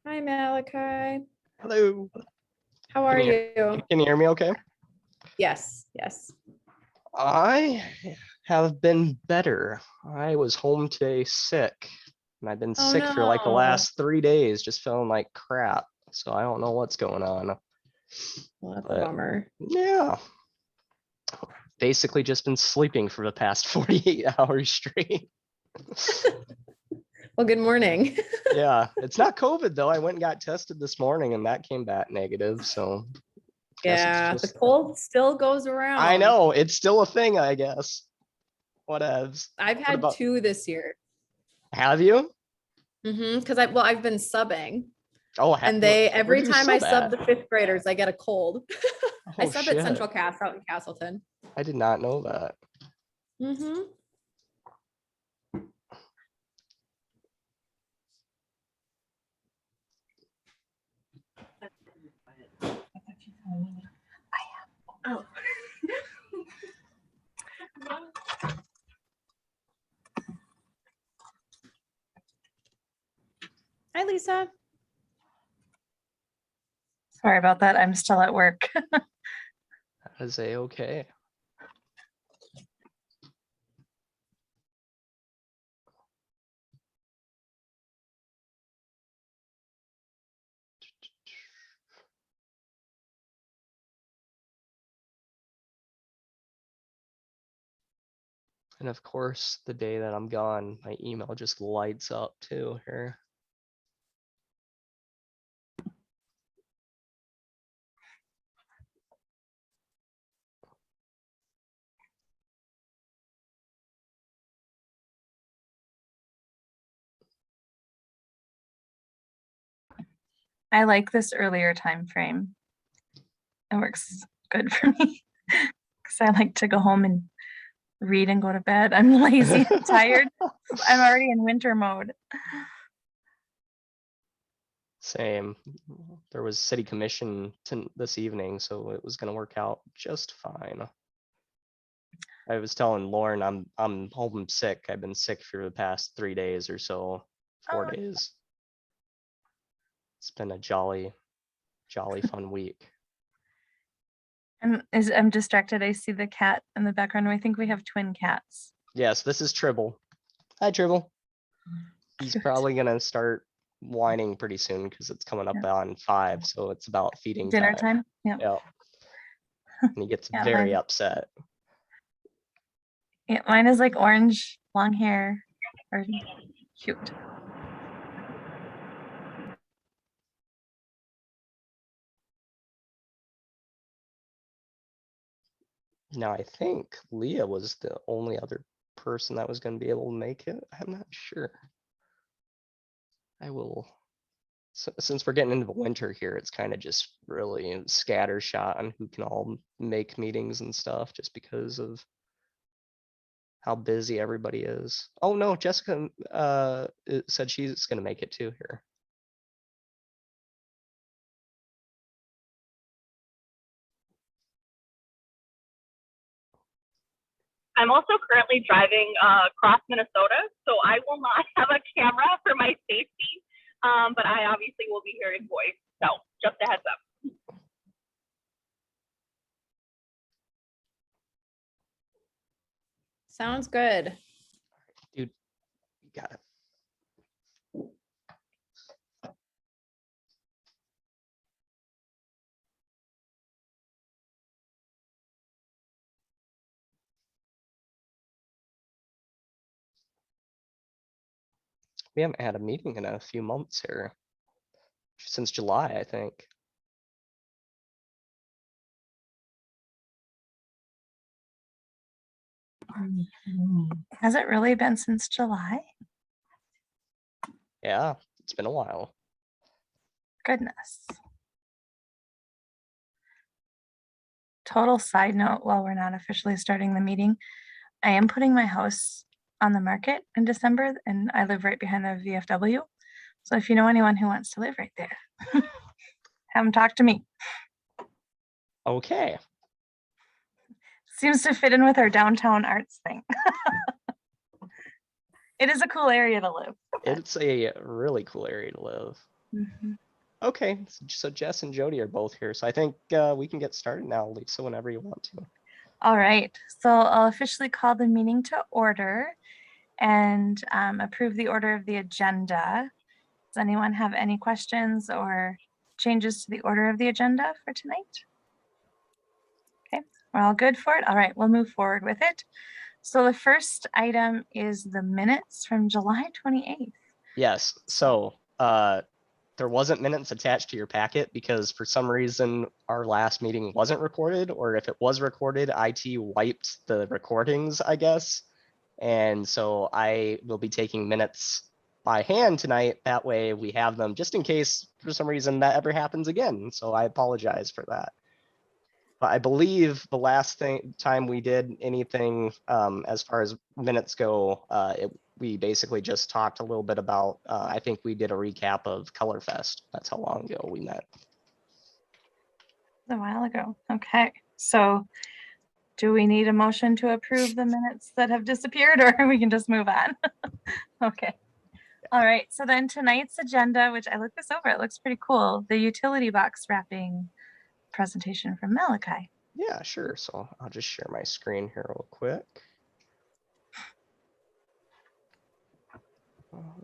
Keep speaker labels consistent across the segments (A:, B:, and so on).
A: Hi, Malachi.
B: Hello.
A: How are you?
B: Can you hear me okay?
A: Yes, yes.
B: I have been better. I was home today sick, and I've been
A: Oh
B: sick for like the
A: no.
B: last 3 days, just feeling like crap. So I don't know what's going on.
A: Well, that's a
B: But
A: bummer.
B: yeah, basically just been sleeping for the past 48 hours straight.
A: Well, good morning.
B: Yeah, it's not COVID though. I went and got tested this morning and that came back negative. So guess it's
A: Yeah, the
B: just,
A: cold still goes
B: I
A: around.
B: know it's still a thing, I guess. Whatevs.
A: I've
B: What
A: had
B: about,
A: 2 this year.
B: have you?
A: Because I've been subbing,
B: Oh,
A: and
B: where
A: every
B: do you
A: time I
B: sub
A: sub
B: at?
A: the 5th graders, I get a cold. I
B: Oh
A: sub at
B: shit.
A: Central Cast out in Castleton.
B: I did not know that.
A: Mm-hmm. Oh. Hi, Lisa.
C: Sorry about that. I'm still at work.
B: That is okay. And of course, the day that I'm gone, my email just lights up too here.
C: I like this earlier time frame. It works good for me because I like to go home and read and go to bed. I'm lazy and tired. I'm already in winter mode.
B: Same. There was city commission this evening, so it was gonna work out just fine. I was telling Lauren I'm home sick. I've been sick for the past 3 days or so, 4
C: Oh.
B: days. It's been a jolly fun week.
C: I'm distracted. I see the cat in the background. I think we have twin cats.
B: Yes, this is Tribble. Hi, Tribble. He's
C: Cute.
B: probably gonna start whining pretty soon because it's coming up on 5, so it's about feeding
C: Dinner time. Yeah.
B: Yeah. And he gets
C: Yeah,
B: very
C: mine-
B: upset.
C: Yeah, mine is like orange, long hair, or cute.
B: Now I think Leah was the only other person that was going to be able to make it. I'm not sure. I will. Since we're getting into the winter here, it's kind of just really scattershot on who can all make meetings and stuff, just because of how busy everybody is. Oh no, Jessica said she's going to make it too here.
D: I'm also currently driving across Minnesota, so I will not have a camera for my safety, but I obviously will be hearing voice, so just a heads up.
A: Sounds good.
B: Dude, you got it. We haven't had a meeting in a few months here. Since July, I think.
C: Has it really been since July?
B: Yeah, it's been a while.
C: Goodness. Total side note, while we're not officially starting the meeting, I am putting my house on the market in December, and I live right behind the VFW. So if you know anyone who wants to live right there, have them talk to me.
B: Okay.
C: Seems to fit in with our downtown arts thing. It is a cool area to live.
B: It's a really cool area to live.
C: Mhm.
B: Okay, so Jess and Jody are both here. So I think we can get started now, Lisa, whenever you want to.
C: All right, so I'll officially call the meeting to order and approve the order of the agenda. Does anyone have any questions or changes to the order of the agenda for tonight? Okay, we're all good for it. All right, we'll move forward with it. So the first item is the minutes from July 28th.
B: Yes, so there wasn't minutes attached to your packet because for some reason our last meeting wasn't recorded, or if it was recorded, IT wiped the recordings, I guess. And so I will be taking minutes by hand tonight. That way we have them just in case for some reason that ever happens again. So I apologize for that. But I believe the last time we did anything as far as minutes go, we basically just talked a little bit about, I think we did a recap of Colorfest. That's how long ago we met.
C: A while ago. Okay, so do we need a motion to approve the minutes that have disappeared, or we can just move on? Okay. All right, so then tonight's agenda, which I looked this over, it looks pretty cool. The utility box wrapping presentation from Malachi.
B: Yeah, sure. So I'll just share my screen here real quick. All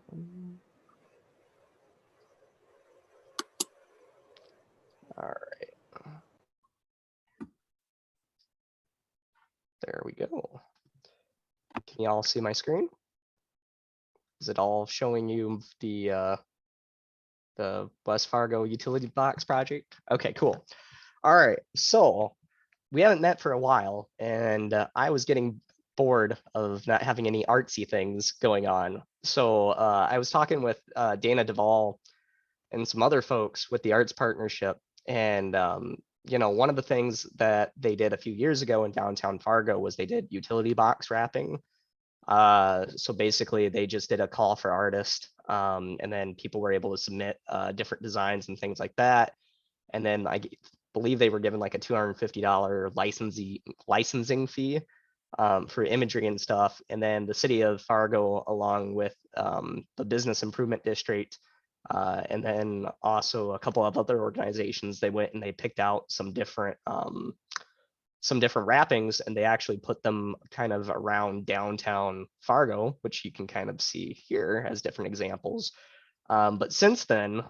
B: right. There we go. Can you all see my screen? Is it all showing you the West Fargo utility box project? Okay, cool. All right, so we haven't met for a while, and I was getting bored of not having any artsy things going on. So I was talking with Dana Duvall and some other folks with the Arts Partnership, and you know, one of the things that they did a few years ago in downtown Fargo was they did utility box wrapping. So basically they just did a call for artists, and then people were able to submit different designs and things like that. And then I believe they were given like a $250 licensing fee for imagery and stuff. And then the city of Fargo, along with the Business Improvement District, and then also a couple of other organizations, they went and they picked out some different wrappings, and they actually put them kind of around downtown Fargo, which you can kind of see here as different examples. But since then,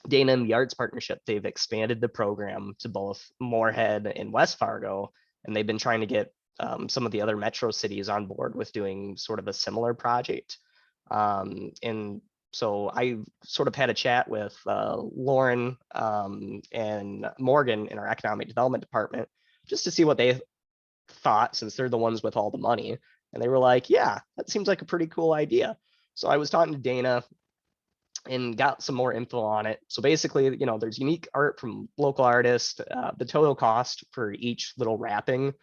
B: Dana and the Arts Partnership, they've expanded the program to both Moorhead and West Fargo, and they've been trying to get some of the other metro cities on board with doing sort of a similar project. And so I sort of had a chat with Lauren and Morgan in our economic development department just to see what they thought, since they're the ones with all the money. And they were like, yeah, that seems like a pretty cool idea. So I was talking to Dana and got some more info on it. So basically, you know, there's unique art from local artists. The total cost for each little wrapping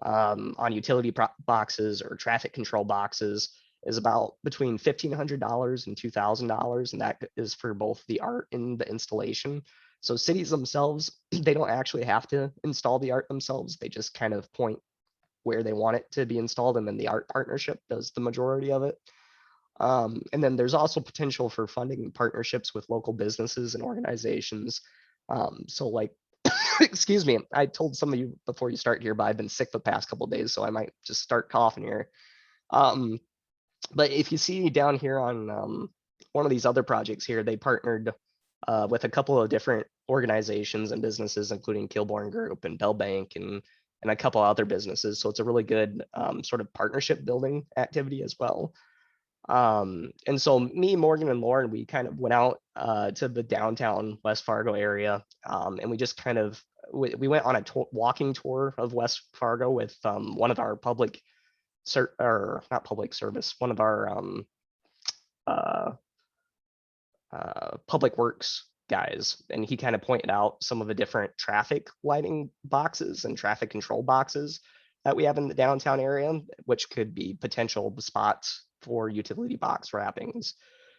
B: on utility boxes or traffic control boxes is about between $1,500 and $2,000, and that is for both the art and the installation. So cities themselves, they don't actually have to install the art themselves. They just kind of point where they want it to be installed, and then the art partnership does the majority of it. And then there's also potential for funding partnerships with local businesses and organizations. So like, excuse me, I told some of you before you start here, but I've been sick the past couple of days, so I might just start coughing here. But if you see down here on one of these other projects here, they partnered with a couple of different organizations and businesses, including Kilbourne Group and Bell Bank and a couple other businesses. So it's a really good sort of partnership building activity as well. And so me, Morgan, and Lauren, we kind of went out to the downtown West Fargo area, and we just kind of we went on a walking tour of West Fargo with one of our public not public service, one of our public works guys, and he kind of pointed out some of the different traffic lighting boxes and traffic control boxes that we have in the downtown area, which could be potential spots for utility box wrappings.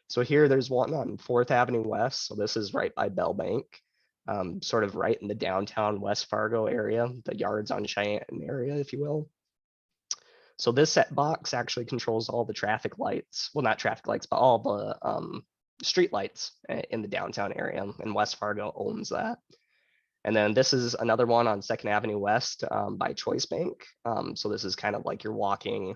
B: So here there's one on 4th Avenue West. So this is right by Bell Bank, sort of right in the downtown West Fargo area, the Yards on Cheyenne area, if you will. So this set box actually controls all the traffic lights. Well, not traffic lights, but all the streetlights in the downtown area, and West Fargo owns that. And then this is another one on 2nd Avenue West by Choice Bank. So this is kind of like you're walking.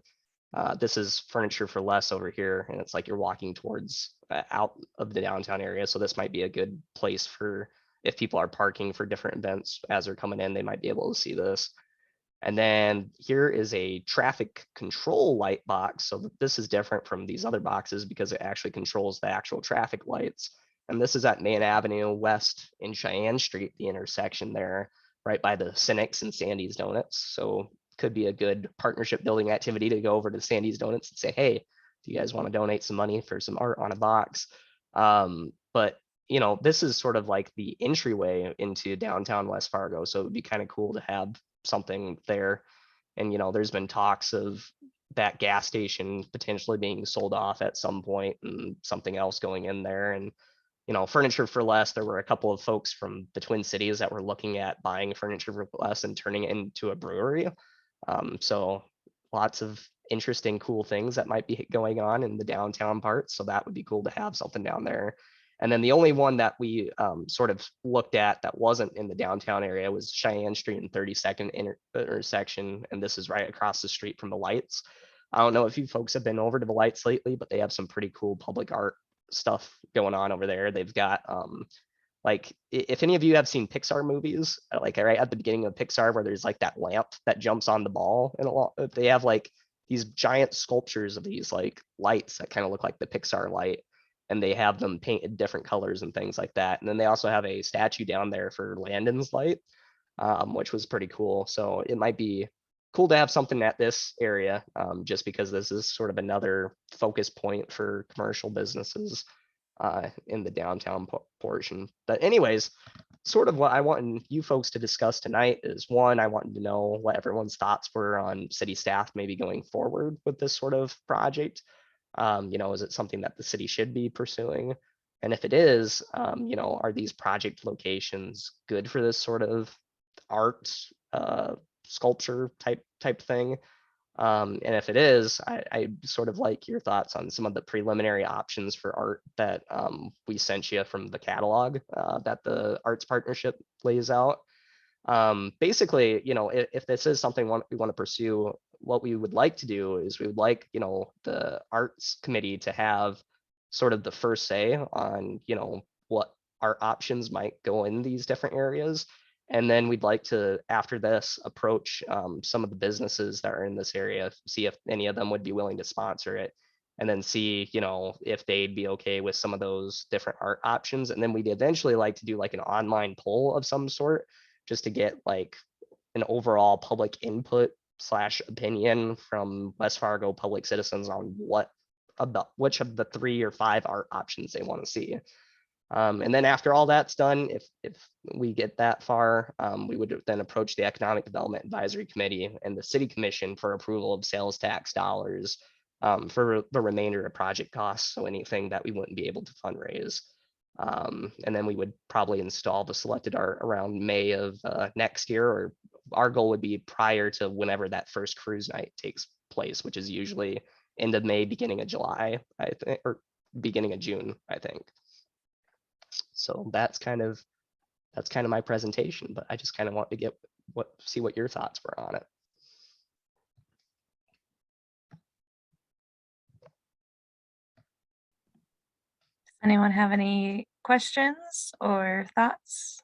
B: This is Furniture for Less over here, and it's like you're walking towards out of the downtown area. So this might be a good place for if people are parking for different events as they're coming in, they might be able to see this. And then here is a traffic control light box. So this is different from these other boxes because it actually controls the actual traffic lights. And this is at Main Avenue West in Cheyenne Street, the intersection there, right by the Cynics and Sandy's Donuts. So could be a good partnership building activity to go over to Sandy's Donuts and say, hey, do you guys want to donate some money for some art on a box? But you know, this is sort of like the entryway into downtown West Fargo. So it would be kind of cool to have something there. And, you know, there's been talks of that gas station potentially being sold off at some point and something else going in there. And, you know, Furniture for Less, there were a couple of folks from the Twin Cities that were looking at buying Furniture for Less and turning it into a brewery. So lots of interesting, cool things that might be going on in the downtown part. So that would be cool to have something down there. And then the only one that we sort of looked at that wasn't in the downtown area was Cheyenne Street and 32nd intersection. And this is right across the street from the lights. I don't know if you folks have been over to the lights lately, but they have some pretty cool public art stuff going on over there. They've got like, if any of you have seen Pixar movies, like right at the beginning of Pixar where there's like that lamp that jumps on the ball, and they have like these giant sculptures of these like lights that kind of look like the Pixar light, and they have them painted different colors and things like that. And then they also have a statue down there for Landon's light, which was pretty cool. So it might be cool to have something at this area, just because this is sort of another focus point for commercial businesses in the downtown portion. But anyways, sort of what I want you folks to discuss tonight is, one, I wanted to know what everyone's thoughts were on city staff maybe going forward with this sort of project. You know, is it something that the city should be pursuing? And if it is, you know, are these project locations good for this sort of art, sculpture type thing? And if it is, I sort of like your thoughts on some of the preliminary options for art that we sent you from the catalog that the Arts Partnership lays out. Basically, you know, if this is something we want to pursue, what we would like to do is we would like, you know, the Arts Committee to have sort of the first say on, you know, what art options might go in these different areas. And then we'd like to, after this, approach some of the businesses that are in this area, see if any of them would be willing to sponsor it, and then see, you know, if they'd be okay with some of those different art options. And then we'd eventually like to do like an online poll of some sort, just to get like an overall public input / opinion from West Fargo public citizens on which of the 3 or 5 art options they want to see. And then after all that's done, if we get that far, we would then approach the Economic Development Advisory Committee and the City Commission for approval of sales tax dollars for the remainder of project costs. So anything that we wouldn't be able to fundraise. And then we would probably install the selected art around May of next year, or our goal would be prior to whenever that first cruise night takes place, which is usually end of May, beginning of July, I think, or beginning of June, I think. So that's kind of my presentation, but I just kind of want to see what your thoughts were on it.
C: Does anyone have any questions or thoughts?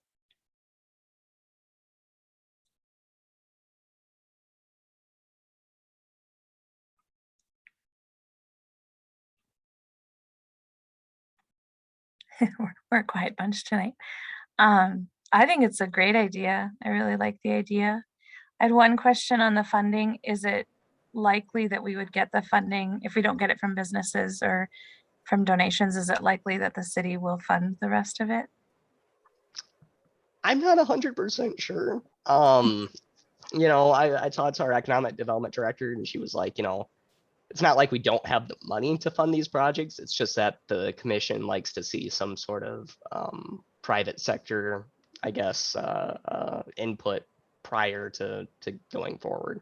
C: We're a quiet bunch tonight. I think it's a great idea. I really like the idea. I had one question on the funding. Is it likely that we would get the funding if we don't get it from businesses or from donations? Is it likely that the city will fund the rest of it?
B: I'm not 100% sure. You know, I talked to our economic development director, and she was like, you know, it's not like we don't have the money to fund these projects. It's just that the commission likes to see some sort of private sector, I guess, input prior to going forward.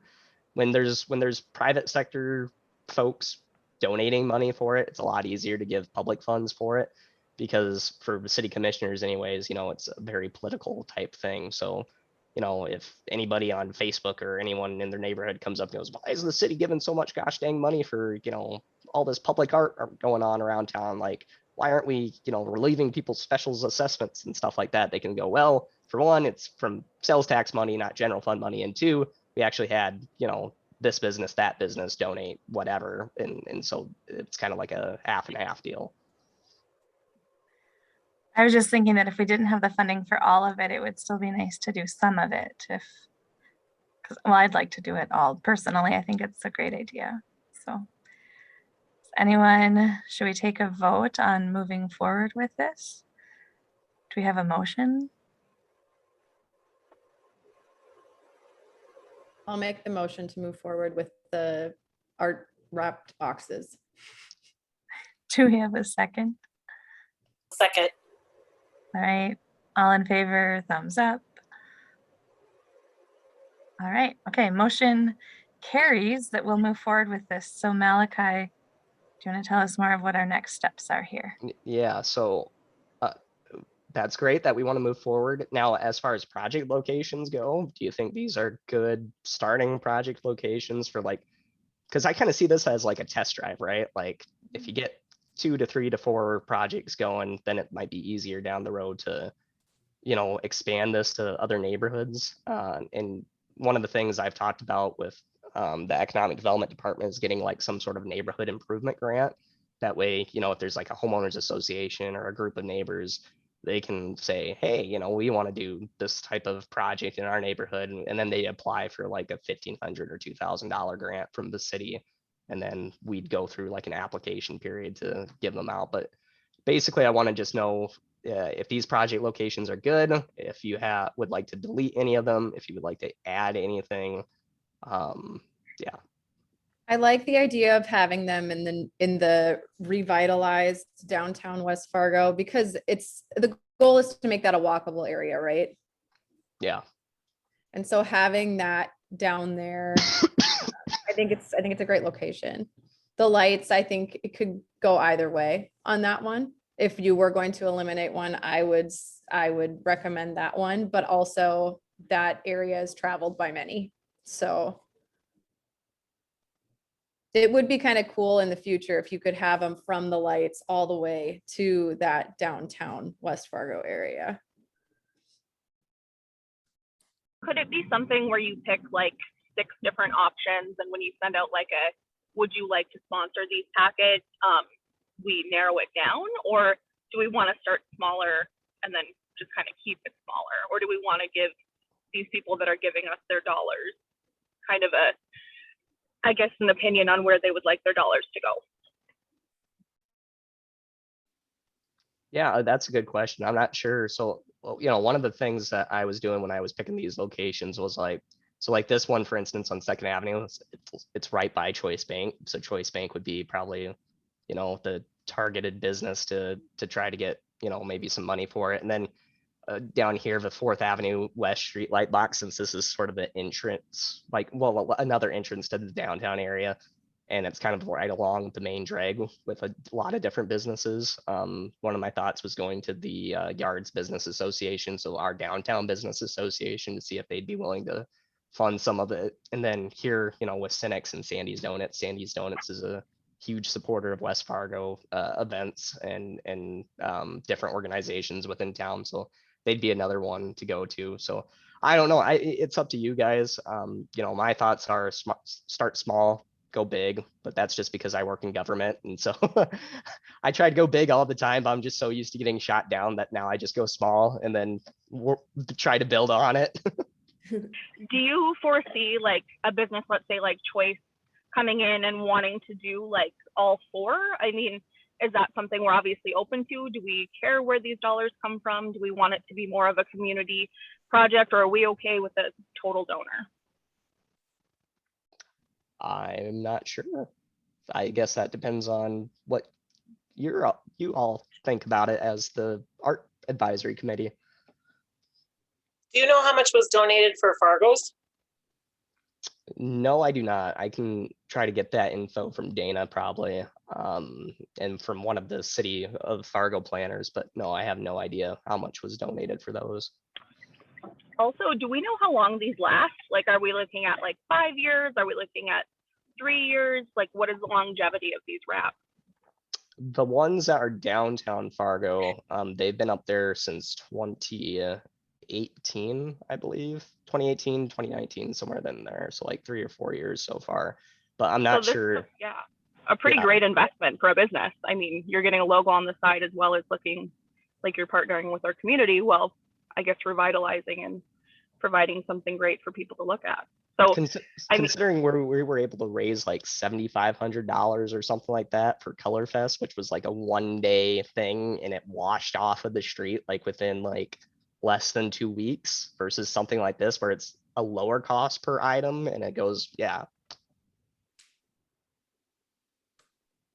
B: When there's private sector folks donating money for it, it's a lot easier to give public funds for it. because for the city commissioners anyways, it's a very political type thing. So, if anybody on Facebook or anyone in their neighborhood comes up and goes, why is the city giving so much gosh dang money for, all this public art going on around town? Like, why aren't we, relieving people's specials assessments and stuff like that? They can go, well, for one, it's from sales tax money, not general fund money. And two, we actually had, this business, that business donate whatever. And so it's kind of like a half and half deal.
C: I was just thinking that if we didn't have the funding for all of it, it would still be nice to do some of it well, I'd like to do it all personally. I think it's a great idea. So should we take a vote on moving forward with this? Do we have a motion?
A: I'll make the motion to move forward with the art wrapped boxes.
C: Do we have a second?
E: Second.
C: All right, all in favor, thumbs up. All right, okay, motion carries that we'll move forward with this. So Malachi, do you want to tell us more of what our next steps are here?
B: Yeah, so that's great that we want to move forward. Now, as far as project locations go, do you think these are good starting project locations for because I kind of see this as like a test drive, right? Like if you get 2 to 3 to 4 projects going, then it might be easier down the road to, expand this to other neighborhoods. And one of the things I've talked about with the economic development department is getting like some sort of neighborhood improvement grant. That way, if there's like a homeowners association or a group of neighbors, they can say, hey, we want to do this type of project in our neighborhood. And then they apply for like a $1,500 or $2,000 grant from the city. And then we'd go through like an application period to give them out. But basically, I want to just know if these project locations are good, if you would like to delete any of them, if you would like to add anything. Yeah.
A: I like the idea of having them in the revitalized downtown West Fargo, because the goal is to make that a walkable area, right?
B: Yeah.
A: And so having that down there, I think it's a great location. The lights, I think it could go either way on that one. If you were going to eliminate one, I would recommend that one, but also that area is traveled by many. So it would be kind of cool in the future if you could have them from the lights all the way to that downtown West Fargo area.
D: Could it be something where you pick like 6 different options, and when you send out like would you like to sponsor these packets, we narrow it down? Or do we want to start smaller and then just kind of keep it smaller? Or do we want to give these people that are giving us their dollars kind of an opinion on where they would like their dollars to go?
B: Yeah, that's a good question. I'm not sure. So, one of the things that I was doing when I was picking these locations was like this one, for instance, on 2nd Avenue, it's right by Choice Bank. So Choice Bank would be probably, the targeted business to try to get, maybe some money for it. And then down here, the 4th Avenue West Street light box, since this is sort of the entrance, another entrance to the downtown area. And it's kind of right along the main drag with a lot of different businesses. One of my thoughts was going to the Yards Business Association, so our downtown business association, to see if they'd be willing to fund some of it. And then here, with Cinex and Sandy's Donuts is a huge supporter of West Fargo events and different organizations within town. So they'd be another one to go to. So I don't know. It's up to you guys. My thoughts are start small, go big, but that's just because I work in government. And so I try to go big all the time, but I'm just so used to getting shot down that now I just go small and then try to build on it.
D: Do you foresee like a business, let's say like Choice, coming in and wanting to do like all 4? I mean, is that something we're obviously open to? Do we care where these dollars come from? Do we want it to be more of a community project, or are we okay with a total donor?
B: I'm not sure. I guess that depends on what you all think about it as the art advisory committee.
E: Do you know how much was donated for Fargo's?
B: No, I do not. I can try to get that info from Dana probably. and from one of the city of Fargo planners, but no, I have no idea how much was donated for those.
D: Also, do we know how long these last? Like, are we looking at like 5 years? Are we looking at 3 years? Like, what is the longevity of these wraps?
B: The ones that are downtown Fargo, they've been up there since 2018, I believe, 2018, 2019, somewhere in there. So like 3 or 4 years so far, but I'm not
D: So this
B: sure.
D: is, a pretty
B: Yeah.
D: great investment for a business. I mean, you're getting a logo on the side as well as looking like you're partnering with our community. Well, I guess revitalizing and providing something great for people to look at. So I mean,
B: Considering we were able to raise like $7,500 or something like that for Color Fest, which was like a 1-day thing, and it washed off of the street like within like less than 2 weeks, versus something like this where it's a lower cost per item and it goes, yeah.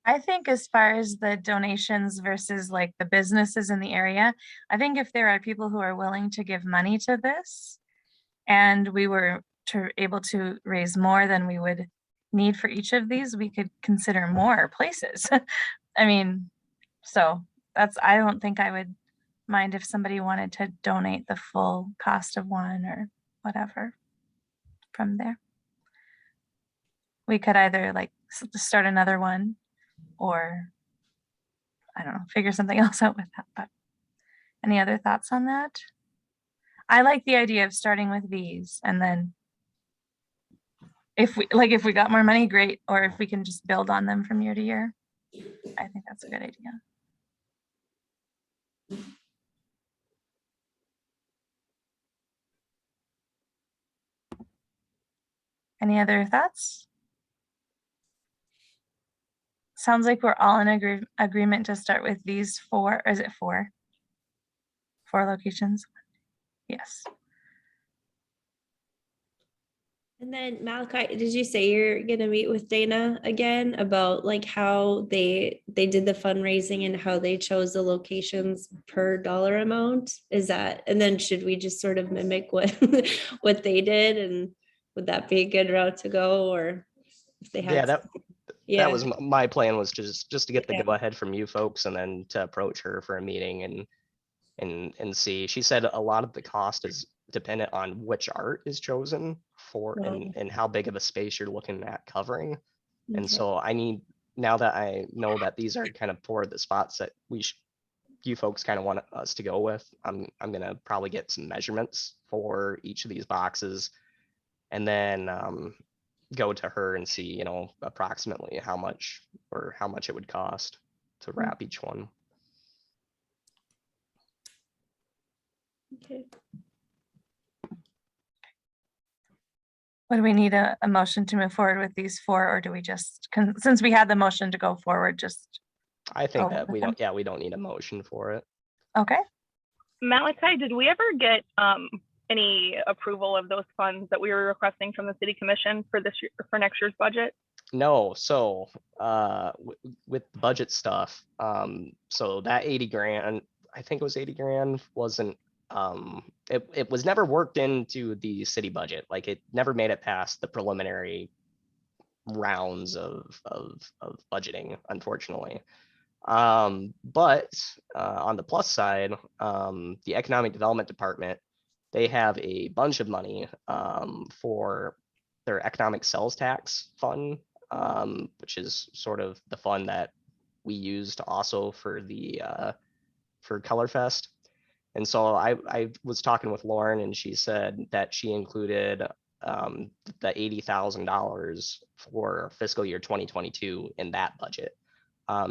C: I think as far as the donations versus like the businesses in the area, I think if there are people who are willing to give money to this and we were able to raise more than we would need for each of these, we could consider more places. I mean, so I don't think I would mind if somebody wanted to donate the full cost of one or whatever from there. We could either like start another one, or I don't know, figure something else out with that. But any other thoughts on that? I like the idea of starting with these, and then if we got more money, great. Or if we can just build on them from year to year, I think that's a good idea. Any other thoughts? Sounds like we're all in agreement to start with these 4, or is it 4? 4 locations? Yes.
F: And then Malachi, did you say you're gonna meet with Dana again about like how they did the fundraising and how they chose the locations per dollar amount? Is that, and then should we just sort of mimic what what they did, and would that be a good route to go, or if they had?
B: That was my plan, was just to get the
F: Yeah.
B: go ahead from you folks and then to approach her for a meeting and see. She said a lot of the cost is dependent on which art is chosen for and how big of a space you're looking at covering. And so now that I know that these are kind of 4 of the spots that you folks kind of want us to go with, I'm gonna probably get some measurements for each of these boxes, and then go to her and see, you know, approximately how much it would cost to wrap each one.
F: Okay.
C: Would we need a motion to move forward with these 4, or do we just, since we had the motion to go forward, just?
B: I think that
C: with
B: we
C: them?
B: don't need a motion for it.
C: Okay.
D: Malachi, did we ever get any approval of those funds that we were requesting from the city commission for this year, for next year's budget?
B: No, so with budget stuff, so that 80 grand, I think it was 80 grand, wasn't it was never worked into the city budget. Like, it never made it past the preliminary rounds of budgeting, unfortunately. But on the plus side, the economic development department, they have a bunch of money for their economic sales tax fund, which is sort of the fund that we used also for the for Color Fest. And so I was talking with Lauren, and she said that she included the $80,000 for fiscal year 2022 in that budget.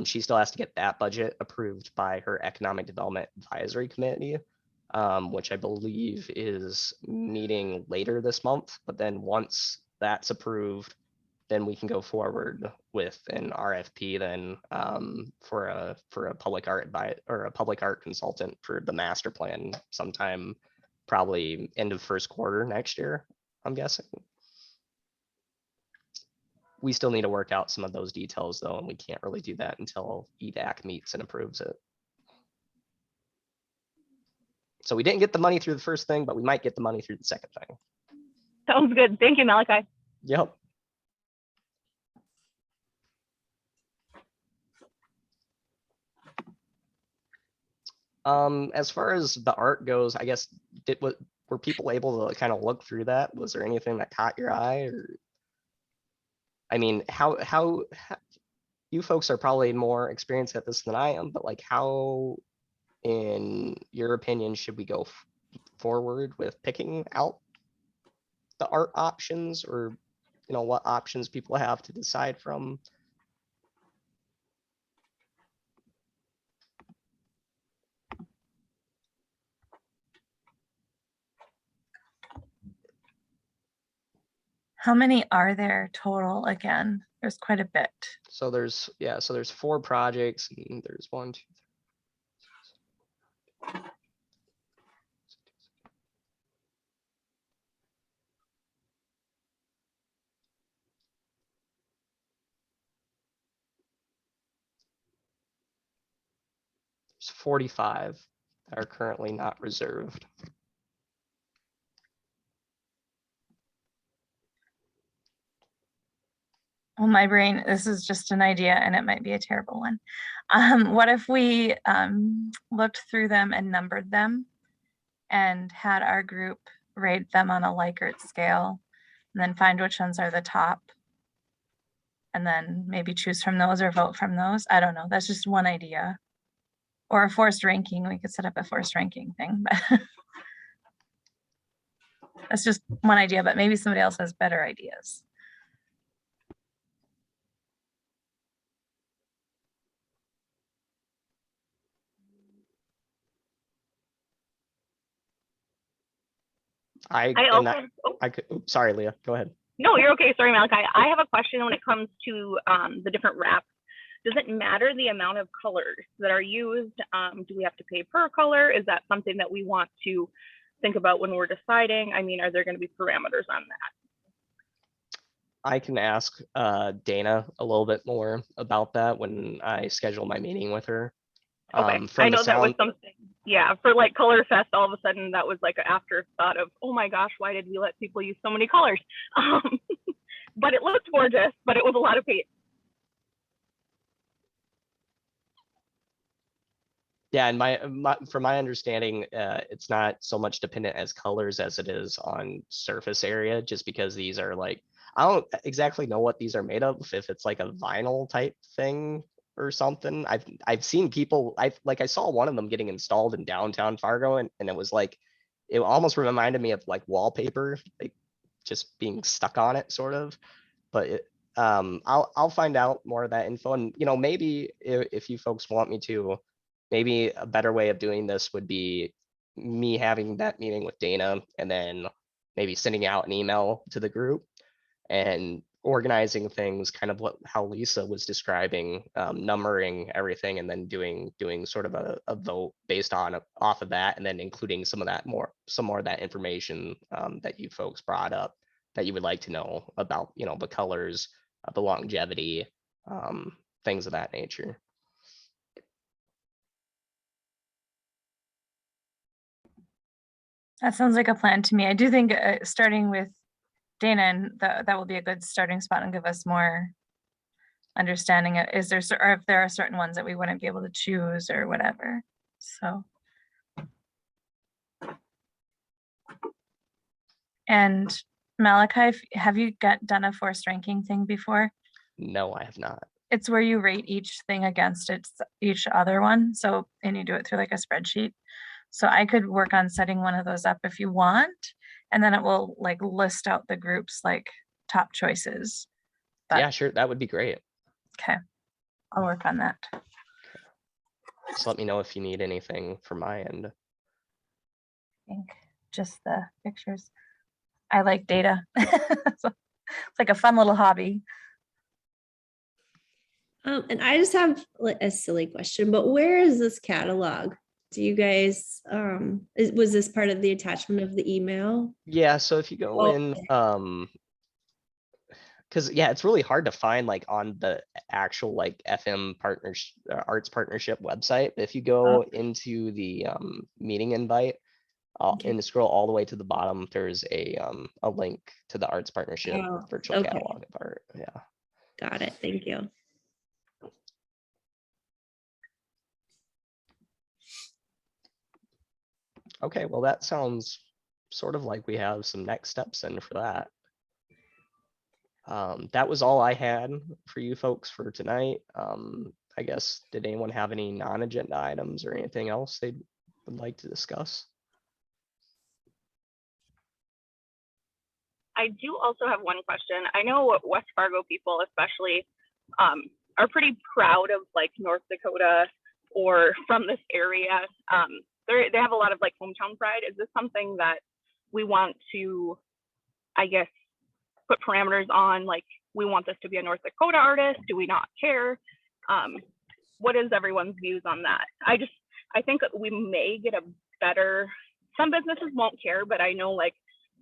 B: She still has to get that budget approved by her Economic Development Advisory Committee, which I believe is meeting later this month. But then once that's approved, then we can go forward with an RFP then for a public art consultant for the master plan sometime, probably end of first quarter next year, I'm guessing. We still need to work out some of those details though, and we can't really do that until EDAC meets and approves it. So we didn't get the money through the first thing, but we might get the money through the second thing.
D: Sounds good. Thank you, Malachi.
B: Yep. As far as the art goes, I guess were people able to kind of look through that? Was there anything that caught your eye? Or I mean, how you folks are probably more experienced at this than I am, but like how, in your opinion, should we go forward with picking out the art options, or what options people have to decide from?
C: How many are there total again? There's quite a bit.
B: So there's 4 projects, and there's 1, 2, 3. There's 45 that are currently not reserved.
C: Well, my brain, this is just an idea and it might be a terrible one. What if we looked through them and numbered them and had our group rate them on a Likert scale and then find which ones are the top and then maybe choose from those or vote from those? I don't know. That's just one idea. Or a forced ranking. We could set up a forced ranking thing. But that's just one idea, but maybe somebody else has better ideas.
B: I could, sorry, Leah, go ahead.
D: No, you're okay. Sorry, Malachi. I have a question when it comes to the different wraps. Does it matter the amount of colors that are used? Do we have to pay per color? Is that something that we want to think about when we're deciding? I mean, are there going to be parameters on that?
B: I can ask Dana a little bit more about that when I schedule my meeting with her.
D: Okay, I know that was something, yeah, for like Color Fest, all of a sudden that was like an afterthought of, oh my gosh, why did we let people use so many colors? But it looked gorgeous, but it was a lot of paint.
B: Yeah, and from my understanding, it's not so much dependent as colors as it is on surface area, just because these are like, I don't exactly know what these are made of, if it's like a vinyl type thing or something. I've seen people, I saw one of them getting installed in downtown Fargo, and it was like, it almost reminded me of like wallpaper, like just being stuck on it sort of. But I'll find out more of that info, and maybe if you folks want me to, maybe a better way of doing this would be me having that meeting with Dana and then maybe sending out an email to the group and organizing things kind of how Lisa was describing, numbering everything and then doing sort of a vote based off of that, and then including some more of that information that you folks brought up that you would like to know about, the colors, the longevity, things of that nature.
C: That sounds like a plan to me. I do think starting with Dana, and that will be a good starting spot and give us more understanding. Or if there are certain ones that we wouldn't be able to choose or whatever. So. And Malachi, have you done a forced ranking thing before?
B: No, I have not.
C: It's where you rate each thing against each other one. So, and you do it through like a spreadsheet. So I could work on setting one of those up if you want, and then it will like list out the groups like top choices.
B: Yeah, sure. That would be great.
C: Okay. I'll work on that.
B: Just let me know if you need anything from my end.
C: I think just the pictures. I like data. So it's like a fun little hobby.
F: And I just have a silly question, but where is this catalog? Do you guys, was this part of the attachment of the email?
B: Yeah, so if you go in, because yeah, it's really hard to find like on the actual like FM arts partnership website. If you go into the meeting invite, and scroll all the way to the bottom, there's a link to the arts partnership virtual catalog of art. Yeah.
F: Got it. Thank you.
B: Okay, well, that sounds sort of like we have some next steps in for that. That was all I had for you folks for tonight. I guess, did anyone have any non-agenda items or anything else they would like to discuss?
D: I do also have one question. I know West Fargo people especially are pretty proud of like North Dakota or from this area. They have a lot of like hometown pride. Is this something that we want to, I guess, put parameters on? Like, we want this to be a North Dakota artist? Do we not care? What is everyone's views on that? I think we may get a better, some businesses won't care, but I know like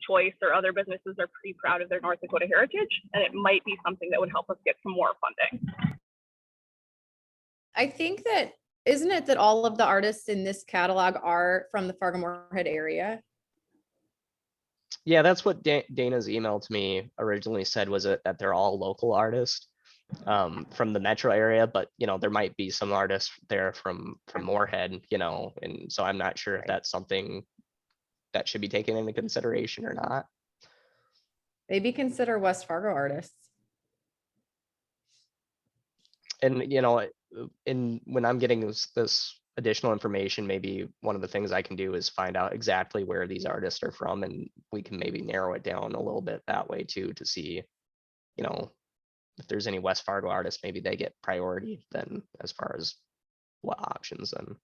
D: Choice or other businesses are pretty proud of their North Dakota heritage, and it might be something that would help us get some more funding.
A: I think that, isn't it that all of the artists in this catalog are from the Fargo-Moorhead area?
B: Yeah, that's what Dana's email to me originally said, was it that they're all local artists from the metro area, but you know, there might be some artists there from Moorhead, you know, and so I'm not sure if that's something that should be taken into consideration or not.
A: Maybe consider West Fargo artists.
B: And you know, when I'm getting this additional information, maybe one of the things I can do is find out exactly where these artists are from, and we can maybe narrow it down a little bit that way too, to see, you know, if there's any West Fargo artists, maybe they get priority then as far as what options then.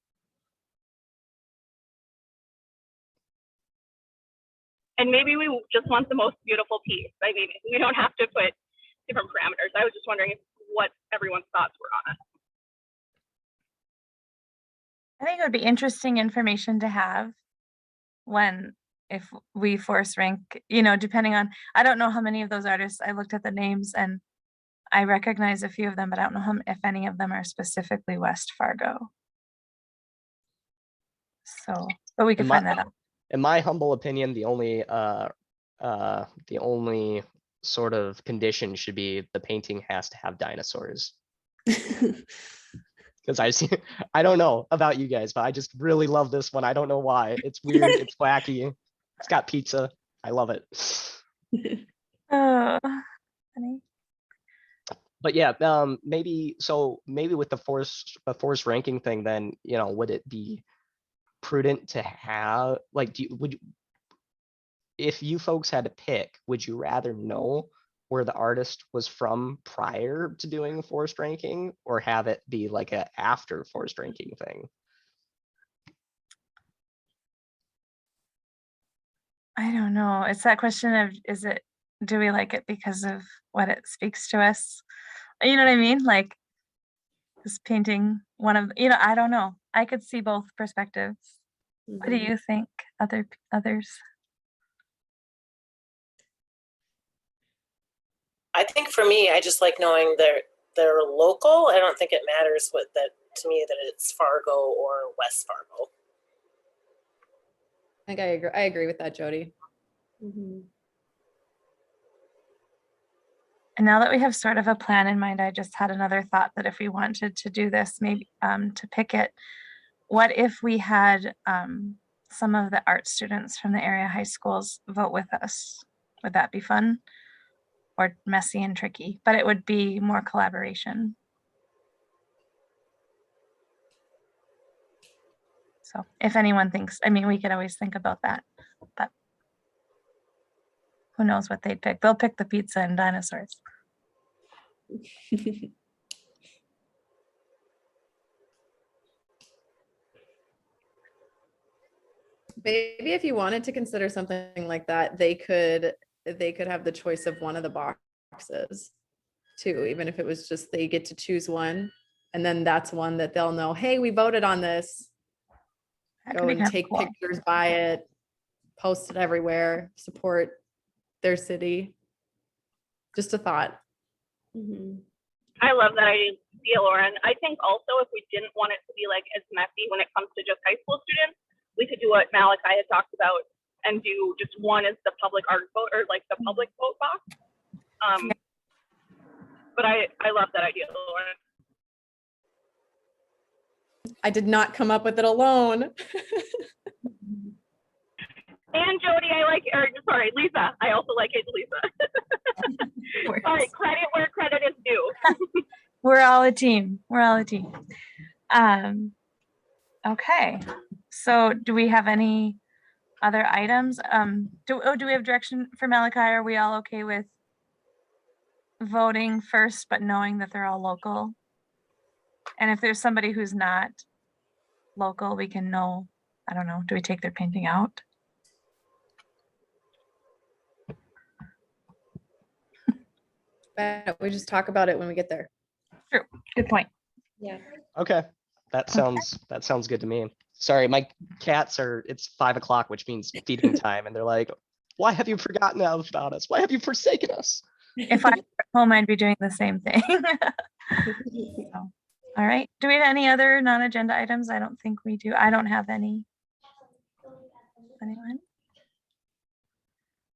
D: And maybe we just want the most beautiful piece. I mean, we don't have to put different parameters. I was just wondering what everyone's thoughts were on it.
C: I think it would be interesting information to have if we force rank, you know, depending on, I don't know how many of those artists, I looked at the names and I recognize a few of them, but I don't know if any of them are specifically West Fargo. So, but we could find that out.
B: In my humble opinion, the only sort of condition should be the painting has to have dinosaurs. Because I don't know about you guys, but I just really love this one. I don't know why. It's weird. It's wacky. It's got pizza. I love it.
C: Oh, funny.
B: But yeah, maybe with the force ranking thing, then, you know, would it be prudent to have, like, if you folks had to pick, would you rather know where the artist was from prior to doing forced ranking, or have it be like a after forced ranking thing?
C: I don't know. It's that question of, do we like it because of what it speaks to us? You know what I mean? Like this painting, I don't know. I could see both perspectives. What do you think, others?
E: I think for me, I just like knowing they're local. I don't think it matters to me that it's Fargo or West Fargo.
A: I think I agree. I agree with that, Jody.
C: And now that we have sort of a plan in mind, I just had another thought that if we wanted to do this, maybe to pick it, what if we had some of the art students from the area high schools vote with us? Would that be fun or messy and tricky? But it would be more collaboration. So if anyone thinks, I mean, we could always think about that, but who knows what they'd pick? They'll pick the pizza and dinosaurs.
A: Maybe if you wanted to consider something like that, they could have the choice of one of the boxes too, even if it was just they get to choose one, and then that's one that they'll know, hey, we voted on this. Go and take pictures, buy it, post it everywhere, support their city. Just a thought.
D: I love that idea, Lauren. I think also if we didn't want it to be like as messy when it comes to just high school students, we could do what Malachi had talked about and do just one as the public art vote, or like the public vote box. But I love that idea, Lauren.
A: I did not come up with it alone.
D: And Jody, I like, or sorry, Lisa. I also like it, Lisa. Sorry, credit where credit is due.
C: We're all a team. We're all a team. Okay. So do we have any other items? Do we have direction for Malachi? Are we all okay with voting first, but knowing that they're all local? And if there's somebody who's not local, we can know, I don't know, do we take their painting out?
A: We just talk about it when we get there.
C: True. Good point.
F: Yeah.
B: Okay, that sounds good to me. Sorry, my cats it's 5 o'clock, which means feeding time, and they're like, "Why have you forgotten about us? Why have you forsaken us?"
C: If I were at home, I'd be doing the same thing. So, all right. Do we have any other non-agenda items? I don't think we do. I don't have any. Anyone?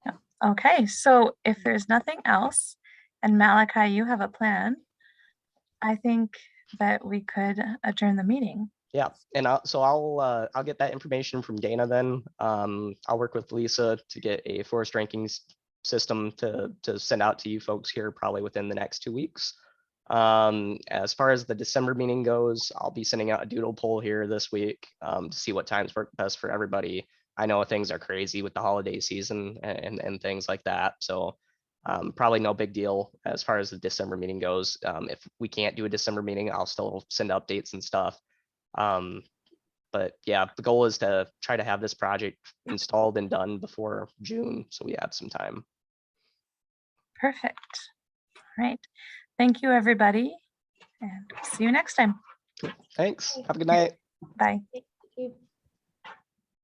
C: No. Okay, so if there's nothing else, and Malachi, you have a plan, I think that we could adjourn the meeting.
B: Yeah, and I'll get that information from Dana then. I'll work with Lisa to get a forest rankings system to send out to you folks here probably within the next 2 weeks. As far as the December meeting goes, I'll be sending out a doodle poll here this week to see what times work best for everybody. I know things are crazy with the holiday season and things like that, so probably no big deal as far as the December meeting goes. If we can't do a December meeting, I'll still send updates and stuff. But yeah, the goal is to try to have this project installed and done before June, so we have some time.
C: Perfect. All right. Thank you, everybody, and see you next time.
B: Thanks. Have a good night.
C: Bye.
F: Thank you.